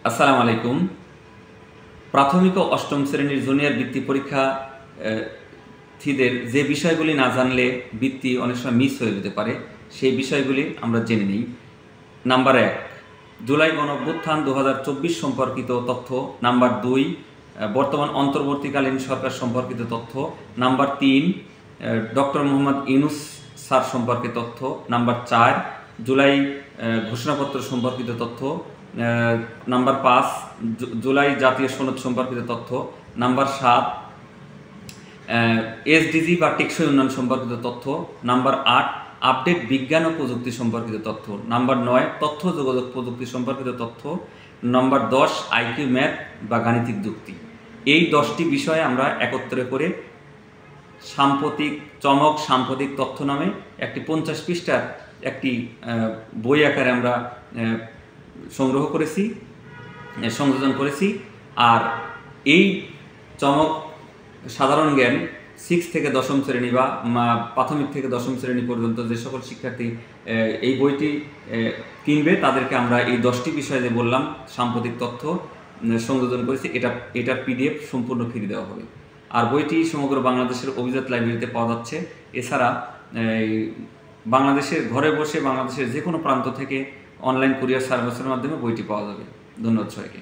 আসসালামু আলাইকুম। প্রাথমিক ও অষ্টম শ্রেণীর জুনিয়র বৃত্তি পরীক্ষা থিদের যে বিষয়গুলি না জানলে বৃত্তি অনেক সময় মিস হয়ে যেতে পারে, সেই বিষয়গুলি আমরা জেনে নিই। নাম্বার ১, জুলাই গণঅভ্যুত্থান ২০২৪ সম্পর্কিত তথ্য। নাম্বার ২, বর্তমান অন্তর্বর্তীকালীন সরকার সম্পর্কিত তথ্য। Number ৩, doctor Mohammad Yunus sir সম্পর্কে তথ্য। নাম্বার ৪, জুলাই ঘোষণাপত্র সম্পর্কিত তথ্য। নাম্বার ৫, জুলাই জাতীয় সনদ সম্পর্কিত তথ্য। নাম্বার ৭, এসডিজি বা টেকসই উন্নয়ন সম্পর্কিত তথ্য। নাম্বার ৮, আপডেট বিজ্ঞান ও প্রযুক্তি সম্পর্কিত তথ্য। নাম্বার ৯, তথ্য যোগাযোগ প্রযুক্তি সম্পর্কিত তথ্য। নাম্বার ১০, আইকিউ ম্যাথ বা গাণিতিক যুক্তি। এই ১০টি বিষয়ে আমরা একত্রে করে সাম্প্রতিক তথ্য নামে একটি ৫০ পৃষ্ঠার একটি বই আকারে আমরা সংগ্রহ করেছি, সংযোজন করেছি। আর এই চমক সাধারণ জ্ঞান 6 থেকে 10ম শ্রেণী বা প্রাথমিক থেকে 10ম শ্রেণী পর্যন্ত যে সকল শিক্ষার্থী এই বইটি কিনবে তাদেরকে আমরা এই 10টি বিষয় যে বললাম সাম্প্রতিক তথ্য সংযোজন করেছি, এটার PDF সম্পূর্ণ ফ্রি দেওয়া হবে। আর বইটি সমগ্র বাংলাদেশের অভিজাত লাইব্রেরিতে পাওয়া যাচ্ছে। এছাড়া বাংলাদেশের ঘরে বসে বাংলাদেশের যে কোনো প্রান্ত থেকে অনলাইন কুরিয়ার সার্ভিসের মাধ্যমে বইটি পাওয়া যাবে। ধন্যবাদ সবাইকে।